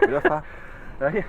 Bluffer. Hey?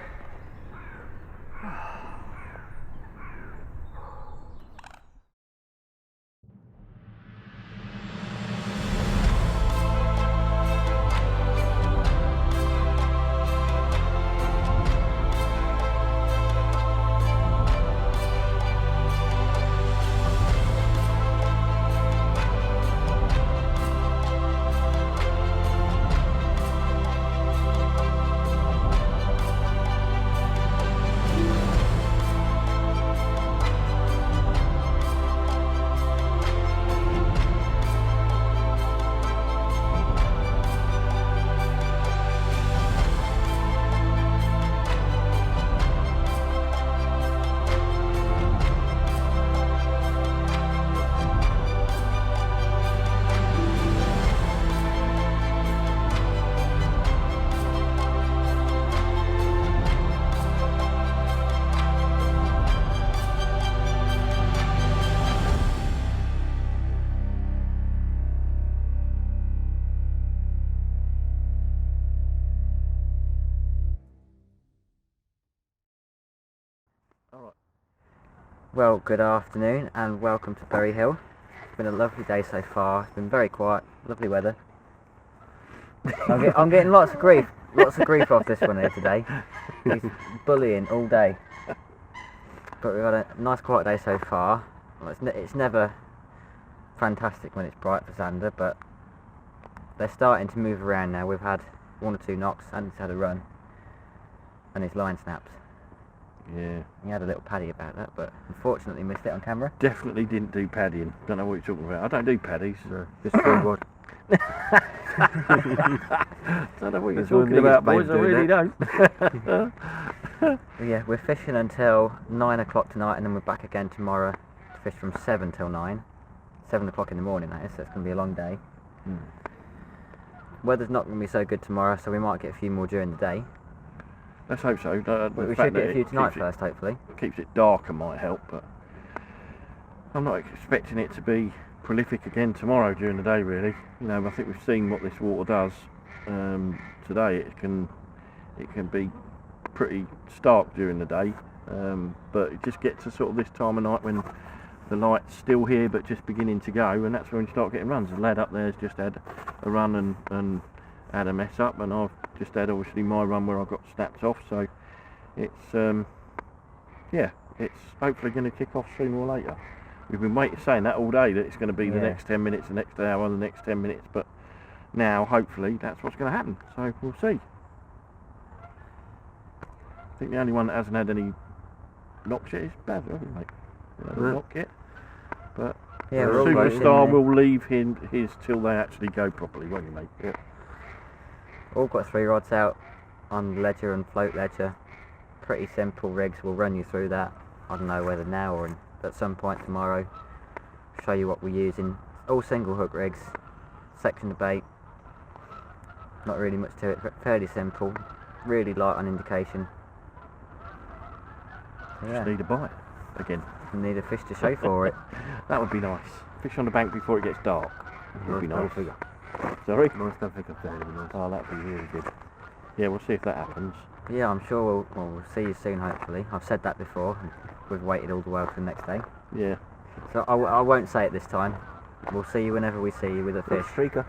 Well, good afternoon and welcome to Bury Hill. It's been a lovely day so far. It's been very quiet, lovely weather. I'm getting lots of grief off this one here today. He's bullying all day. But we've had a nice quiet day so far. Well, it's never fantastic when it's bright for Zander, but they're starting to move around now. We've had 1 or 2 knocks and he's had a run and his line snapped. Yeah. He had a little paddy about that, but unfortunately missed it on camera. Definitely didn't do paddying. Don't know what you're talking about. I don't do paddies. Just forward. Don't know what you're talking about, boys. I really don't. Yeah, we're fishing until 9 o'clock tonight, and then we're back again tomorrow to fish from 7 till 9. 7 o'clock in the morning, that is, so it's going to be a long day. Weather's not going to be so good tomorrow, so we might get a few more during the day. Let's hope so. We should get a few tonight first, hopefully. Keeps it darker might help, but I'm not expecting it to be prolific again tomorrow during the day, really. You know, I think we've seen what this water does today. It can be pretty stark during the day, but it just gets to sort of this time of night when the light's still here but just beginning to go, and that's when you start getting runs. The lad up there's just had a run and had a mess up, and I've just had obviously my run where I got snapped off, so it's yeah, it's hopefully going to kick off sooner or later. We've been saying that all day, that it's going to be the next 10 minutes, the next hour, the next 10 minutes, but now hopefully that's what's going to happen, so we'll see. I think the only one that hasn't had any knocks yet is Basil, hasn't he, mate? Knock yet, but yeah, Superstar will leave his till they actually go properly, won't you, mate? Yeah. All got 3 rods out on ledger and float ledger. Pretty simple rigs. We'll run you through that. I don't know whether now or at some point tomorrow. Show you what we're using. All single hook rigs. Section of bait. Not really much to it. Fairly simple. Really light on indication. Yeah. Just need a bite again. Need a fish to show for it. That would be nice. Fish on the bank before it gets dark. Would be nice. Sorry? Nice to think of that. Oh, that'd be really good. Yeah, we'll see if that happens. Yeah, I'm sure we'll see you soon, hopefully. I've said that before. We've waited all the way for the next day. Yeah. So I won't say it this time. We'll see you whenever we see you with a fish. Streaker.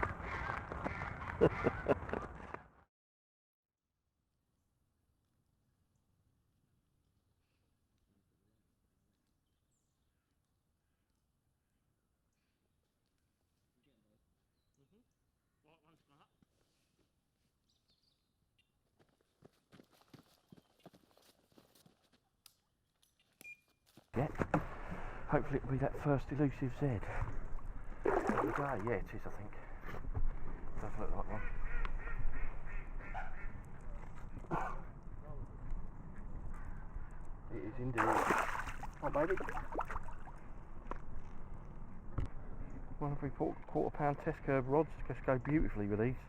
Yeah. Hopefully it'll be that first Illusive Zander. Yeah, it is, I think. Does look like one. It is indeed. Oh, baby. 1 3/4 pound test curve rods just go beautifully with these.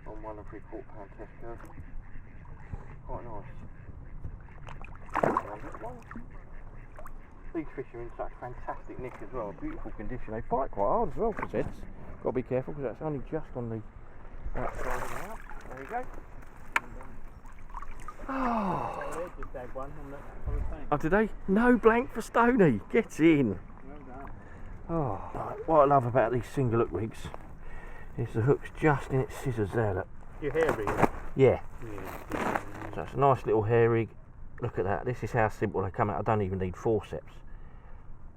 On 1 3/4 pound test curve. Quite nice. These fish are in such fantastic nick as well, beautiful condition. They fight quite hard as well for Zeds. Got to be careful because that's only just on the outside of the house. There you go. Oh, they just had one on the thing. oh, did they? No blank for Stoney. Get in. Oh, right, what I love about these single hook rigs is the hook's just in its scissors there. Look. Your hair rig. Yeah. Yeah. So it's a nice little hair rig. Look at that. This is how simple they come out. I don't even need forceps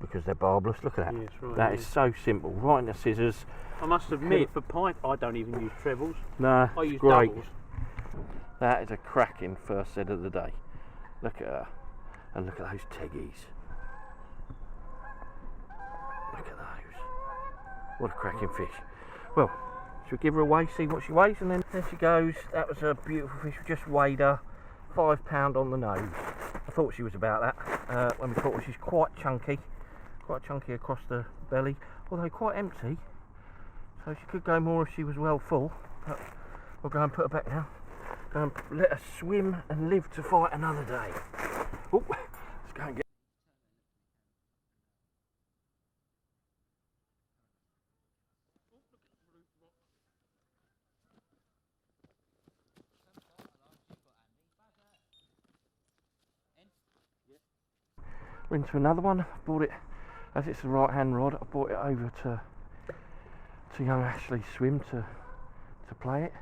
because they're barbless. Look at that. Yes, right, That yeah. is so simple. Right in the scissors. I must admit, for pike, I don't even use trebles. Nah, I it's use great. doubles. That is a cracking first set of the day. Look at her. And look at those teggies. Look at those. What a cracking fish. Well, should we give her a weigh, see what she weighs, and then there she goes. That was a beautiful fish. We just weighed her. £5 on the nose. I thought she was about that. When we caught her, she's quite chunky across the belly, although quite empty. So she could go more if she was well full. But we'll go and put her back now. Go and let her swim and live to fight another day. Oh, let's go and get. We're into another one. I bought it, as it's a right hand rod, I brought it over to young Ashley Swim to play it.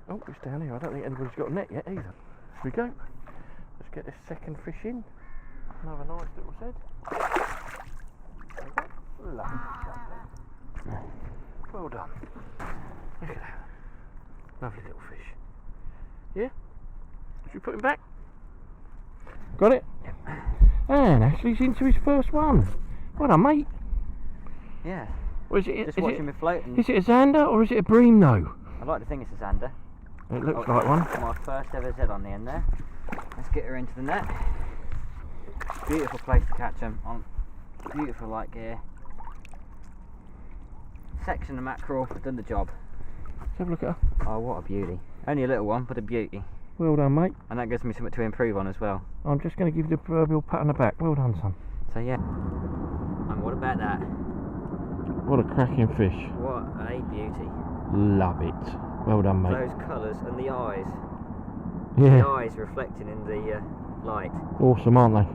Oh, it's down here. I don't think anybody's got a net yet either. Here we go. Let's get this second fish in. Another nice little head. There we go. Lovely. Well done. Look at that. Lovely little fish. Yeah? Should we put him back? Got it? And Ashley's into his first one. Well done, mate. Yeah. Or is it, Just watching me floating. is it a Zander or is it a bream though? I'd like to think it's a Zander. It looks like one. My first ever Z on the end there. Let's get her into the net. Beautiful place to catch them on beautiful light gear. Section of mackerel, I've done the job. Let's have a look at her. Oh, what a beauty. Only a little one, but a beauty. Well done, mate. And that gives me something to improve on as well. I'm just going to give you the proverbial pat on the back. Well done, son. So yeah. And what about that? What a cracking fish. What a beauty. Love it. Well done, mate. Those colours and the eyes. Yeah. The eyes reflecting in the light. Awesome, aren't they?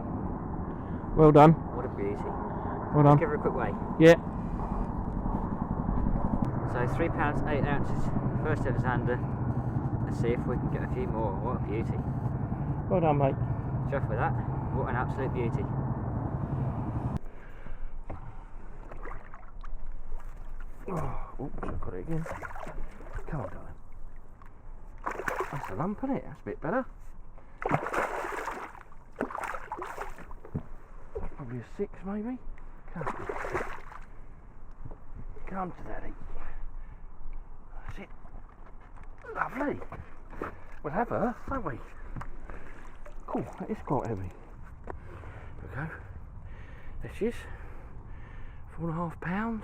Well done. What a beauty. Well done. Give her a quick weigh. Yeah. So 3 pounds 8 ounces. First ever Zander. Let's see if we can get a few more. What a beauty. Well done, mate. Chuff with that. What an absolute beauty. Oh, oops, I've got it again. Come on, darling. That's a lump, isn't it? That's a bit better. That's probably a 6, maybe. Come to daddy. That's it. Lovely. We'll have her, won't we? Cool, that is quite heavy. There we go. There she is. 4.5 pounds.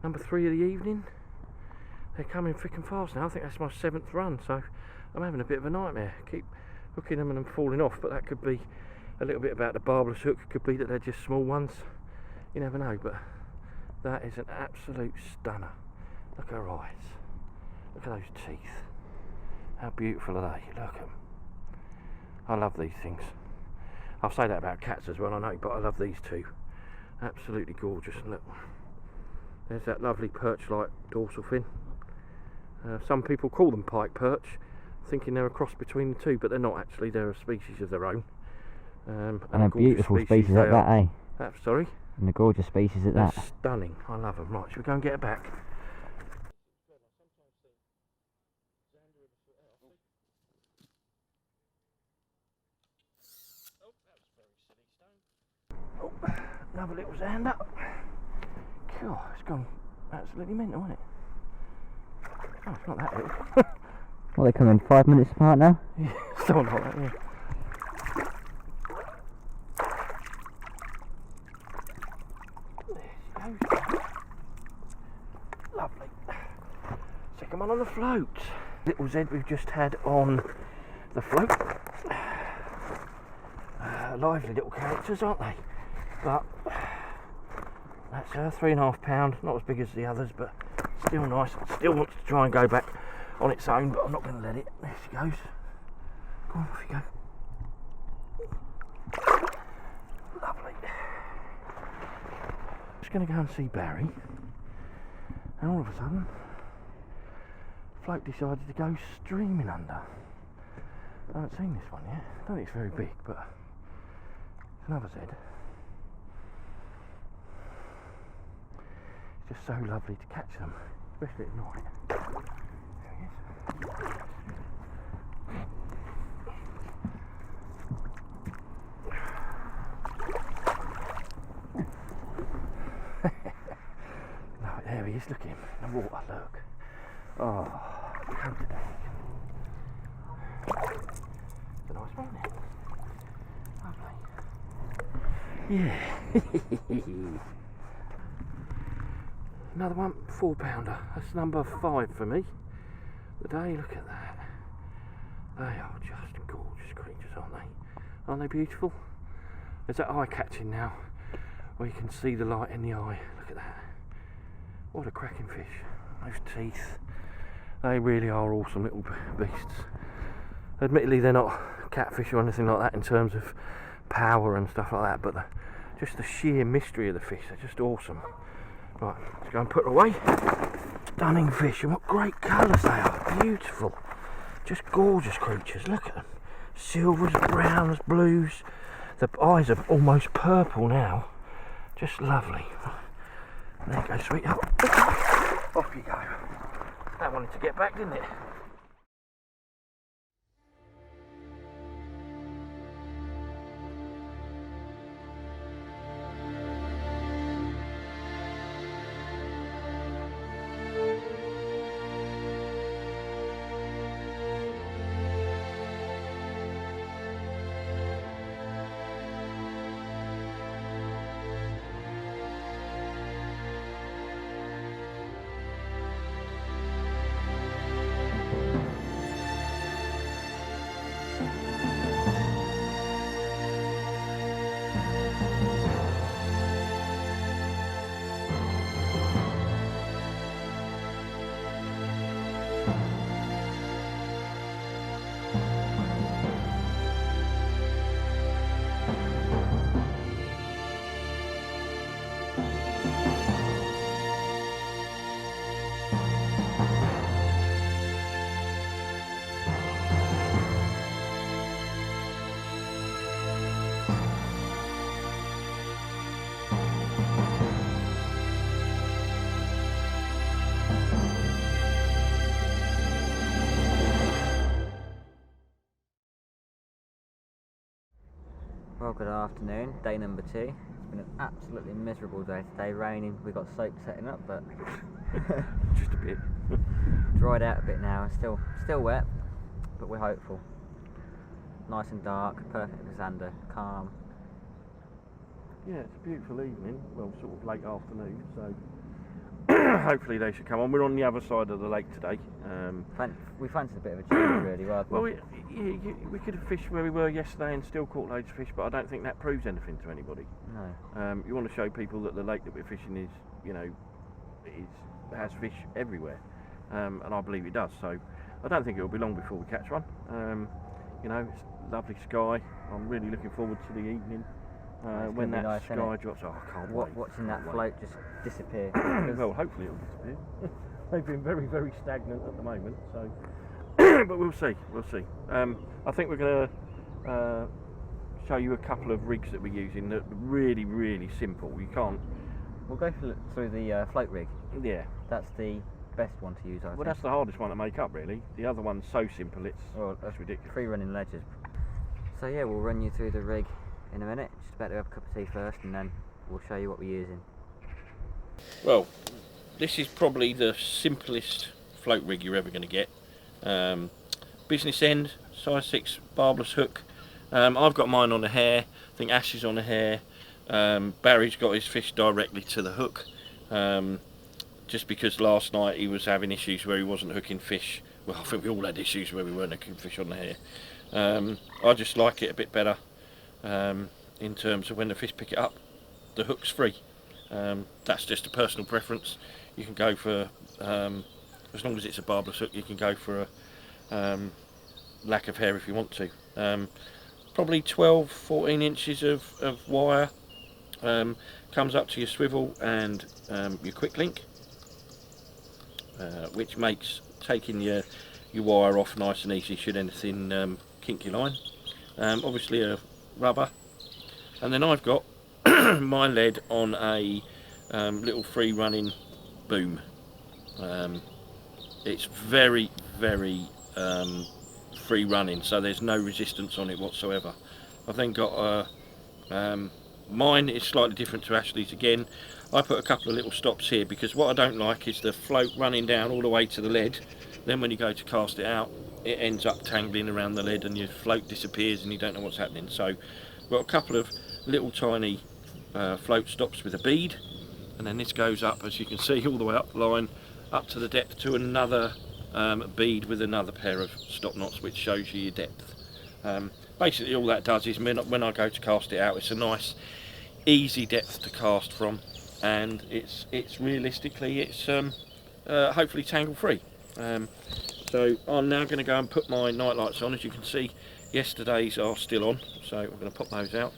Number 3 of the evening. They're coming thick and fast now. I think that's my 7th run, so I'm having a bit of a nightmare. Keep hooking them and them falling off, but that could be a little bit about the barbless hook. It could be that they're just small ones. You never know, but that is an absolute stunner. Look at her eyes. Look at those teeth. How beautiful are they? Look at them. I love these things. I'll say that about cats as well, I know, but I love these two. Absolutely gorgeous. Look. There's that lovely perch-like dorsal fin. Some people call them pike perch, thinking they're a cross between the two, but they're not actually. They're a species of their own. And a beautiful species at that, eh? Sorry? And a gorgeous species at They're that. stunning. I love them. Right, should we go and get her back? Oh, another little Zander. God, it's gone absolutely mental, isn't it? Oh, it's not that little. Well, they come in 5 minutes apart now. Yeah, still not that, yeah. There she goes. Lovely. Second one on the float. Little Z we've just had on the float. Lively little characters, aren't they? But that's her, 3.5 pound. Not as big as the others, but still nice. Still wants to try and go back on its own, but I'm not going to let it. There she goes. Go on, off you go. Lovely. Just going to go and see Barry, and all of a sudden, float decided to go streaming under. I haven't seen this one yet. I don't think it's very big, but it's another Z. It's just so lovely to catch them, especially at night. There he is. No, there he is, look at him in the water, look. Oh, come to daddy. It's a nice one, isn't it? Lovely. Yeah. Another one, 4-pounder. That's number 5 for me. The day, look at that. They are just gorgeous creatures, aren't they? Aren't they beautiful? There's that eye catching now, where you can see the light in the eye. Look at that. What a cracking fish. Those teeth. They really are awesome little beasts. Admittedly, they're not catfish or anything like that in terms of power and stuff like that, but just the sheer mystery of the fish, they're just awesome. Right, let's go and put her away. Stunning fish, and what great colours they are. Beautiful. Just gorgeous creatures, look at them. Silvers, browns, blues. The eyes are almost purple now. Just lovely. There you go, sweetheart. Off you go. That wanted to get back, didn't it? Well, good afternoon, day number 2. It's been an absolutely miserable day today, raining. We got soap setting up, but just a bit. dried out a bit now. Still wet, but we're hopeful. Nice and dark, perfect for Zander, calm. Yeah, it's a beautiful evening. Well, sort of late afternoon, so hopefully they should come on. We're on the other side of the lake today. We fancied a bit of a change, really. Well, we could have fished where we were yesterday and still caught loads of fish, but I don't think that proves anything to anybody. No. You want to show people that the lake that we're fishing is, has fish everywhere, and I believe it does. So I don't think it will be long before we catch one. It's lovely sky. I'm really looking forward to the evening when that nice, sky drops. Oh, I can't wait. Watching that float just disappear. Well, hopefully it'll disappear. They've been very, very stagnant at the moment, so. But we'll see. I think we're going to show you a couple of rigs that we're using that are really, really simple. You can't. We'll go through the float rig. Yeah. That's the best one to use, I think. Well, that's the hardest one to make up, really. The other one's so simple, that's ridiculous. Free running ledges. So yeah, we'll run you through the rig in a minute. Just about to have a cup of tea first, and then we'll show you what we're using. Well, this is probably the simplest float rig you're ever going to get. Business end, size 6 barbless hook. I've got mine on a hair. I think Ash is on a hair. Barry's got his fish directly to the hook. Just because last night he was having issues where he wasn't hooking fish. Well, I think we all had issues where we weren't hooking fish on the hair. I just like it a bit better in terms of when the fish pick it up, the hook's free. That's just a personal preference. You can go for a as long as it's a barbless hook, you can go for a lack of hair if you want to. Probably 12-14 inches of wire comes up to your swivel and your quick link, which makes taking your wire off nice and easy should anything kink your line. Obviously a rubber, and then I've got my lead on a little free running boom. It's very free running, so there's no resistance on it whatsoever. I've then got mine is slightly different to Ashley's again. I put a couple of little stops here because what I don't like is the float running down all the way to the lead. Then when you go to cast it out, it ends up tangling around the lead and your float disappears and you don't know what's happening. So I've got a couple of little tiny float stops with a bead, and then this goes up, as you can see, all the way up the line up to the depth to another bead with another pair of stop knots, which shows you your depth. Basically all that does is when I go to cast it out, it's a nice easy depth to cast from, and it's realistically it's hopefully tangle free. So I'm now going to go and put my night lights on. As you can see, yesterday's are still on, so I'm going to pop those out.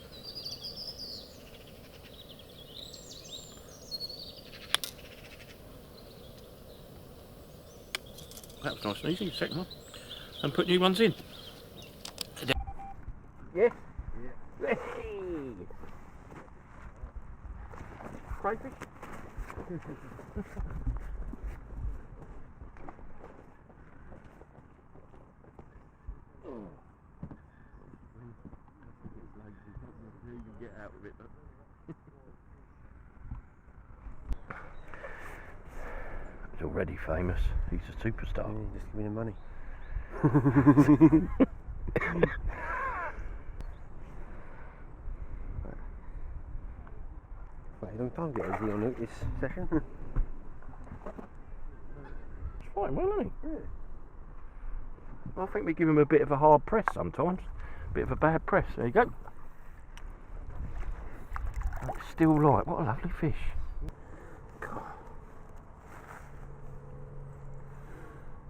That was nice and easy. Second one, and put new ones in. Yes? Yeah. Crayfish? Get out of it. He's already famous. He's a superstar. Yeah, just give me the money. Quite a long time to get easy on this session. It's fine, well, isn't he? Yeah. I think we give him a bit of a hard press sometimes. A bit of a bad press. There you go. It's still light. What a lovely fish.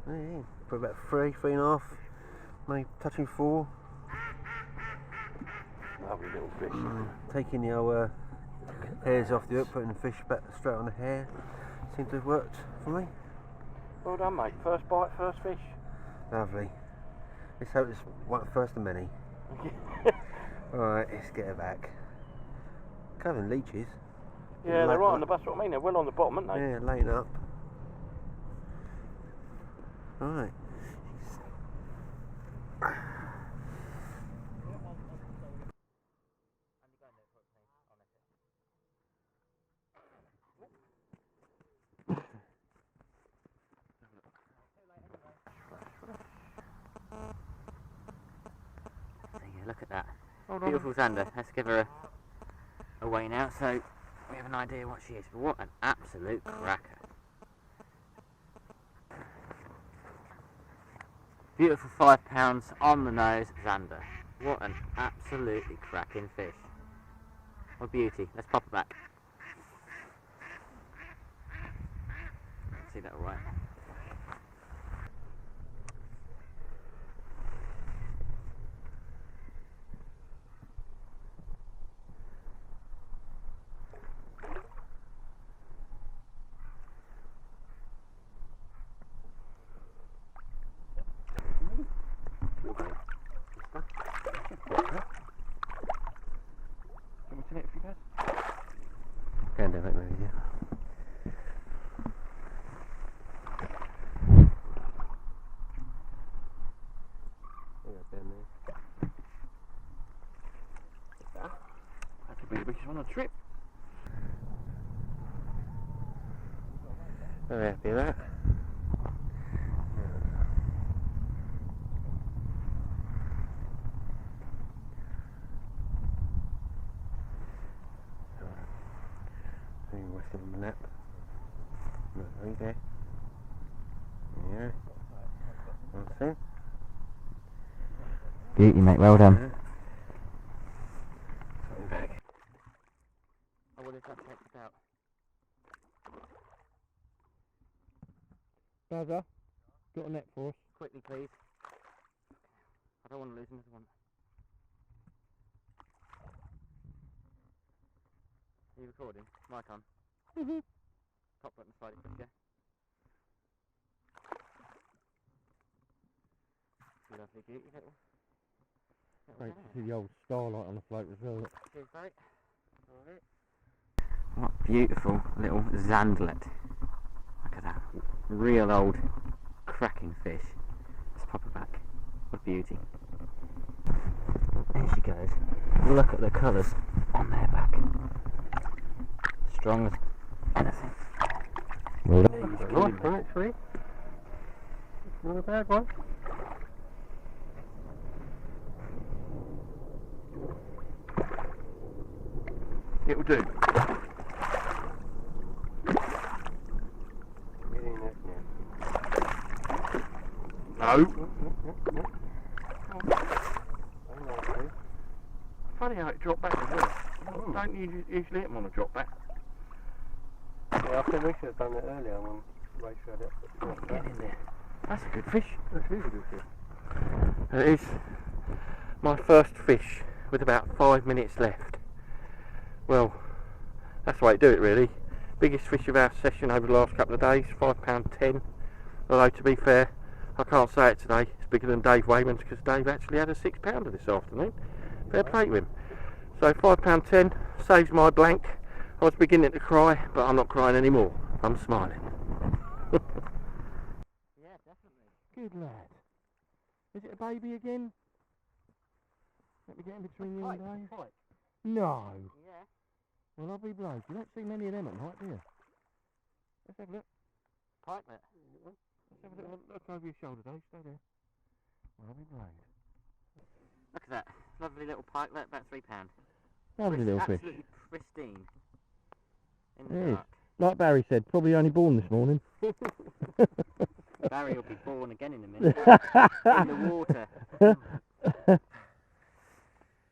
Yeah, put about 3.5, maybe touching 4. Lovely little fish. Taking the old hairs off the hook, putting the fish back straight on the hair. Seems to have worked for me. Well done, mate. First bite, first fish. Lovely. Let's hope it's one first of many. Alright, let's get her back. Covered in leeches. Yeah, they're right on the bottom. That's what I mean. They're well on the bottom, aren't they? Yeah, laying up. Alright. Look at that. Beautiful Zander. Let's give her a weigh now so we have an idea what she is. But what an absolute cracker. Beautiful 5 pounds on the nose Zander. What an absolutely cracking fish. What beauty. Let's pop her back. See that alright. Can do it maybe, yeah. That could be the biggest one on a trip. Very happy with that. Wasting on the nap. No, right there. Yeah. That's it. Beauty, mate. Well done. Coming back. Oh, what is that text out? Buzzer. another one. Are you recording? Mic on. Top button slightly quicker. Lovely beauty little. Great to see the old starlight on the float as well. Cheers, mate. Alright. What beautiful little Zandlet. Look at that. Real old cracking fish. Let's pop her back. What a beauty. There she goes. Look at the colours on their back. Strong as anything. Well, Nice one, actually. Not a bad one. it'll do. Get in there No. now. Funny how it dropped back as well. Don't usually hit them on a drop back. Yeah, I think we should have done that earlier when Rachel had it. Get in there. That's a good fish. That's really good fish. It is my first fish with about 5 minutes left. Well, that's the way to do it really. Biggest fish of our session over the last couple of days, £5.10. Although to be fair, I can't say it today, it's bigger than Dave Wayman's because Dave actually had a £6 this afternoon. Fair play to him. So £5.10 saves my blank. I was beginning to cry, but I'm not crying anymore. I'm smiling. Yeah, definitely. Good lad. Is it a baby again? Let me get in between you and Dave. No. Yeah. Well, I'll be blowed. You don't see many of them at night, do you? Let's have a look. Pikelet. Let's have a little look over your shoulder, Dave. Stay there. Well, I'll be blowed. Look at that. Lovely little pikelet, about £3. Lovely little fish. Absolutely pristine. In the It is. dark. Like Barry said, probably only born this morning. Barry will be born again in a minute. In the water.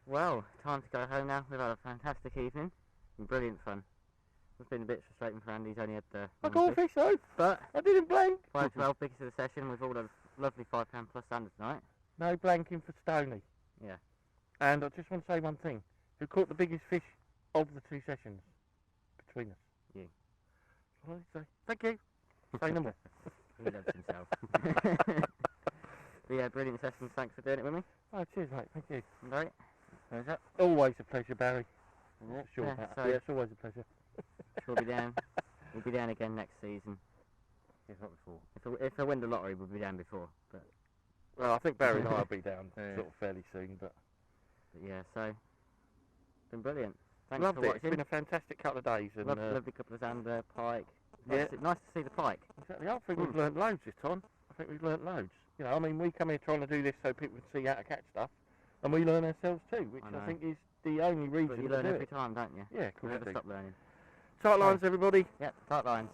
Well, time to go home now. We've had a fantastic evening. Been brilliant fun. It's been a bit frustrating for Andy. He's only had the I caught a fish though. But I didn't blank. 5-12 biggest of the session with all the lovely £5 plus standard tonight. No blanking for Stoney. Yeah. And I just want to say one thing. Who caught the biggest fish of the 2 sessions between us? You. That's what I say. Thank you. Say no more. He loves himself. But yeah, brilliant session. Thanks for doing it with me. Oh, cheers, mate. Thank you. Right. There's that. Always a pleasure, Barry. Yeah, Sure. yeah, so- Yeah, it's always a pleasure. We'll be down. We'll be down again next season. If not before. If I win the lottery, we'll be down before. But Well, I think Barry and I will be down sort of fairly soon, but yeah, so it's been brilliant. Thanks loved for it. watching. It's been a fantastic couple of days, and Lovely couple of Zander, pike. Yeah. Nice to see the pike. exactly. I think we've learnt loads this time. I think we've learnt loads. You know, I mean, we come here trying to do this so people can see how to catch stuff, and we learn ourselves too, which I I, know. think is the only reason But you to learn do every it. time, don't you? Yeah, of You course never you do. stop learning. Tight lines, everybody. Yep, tight lines.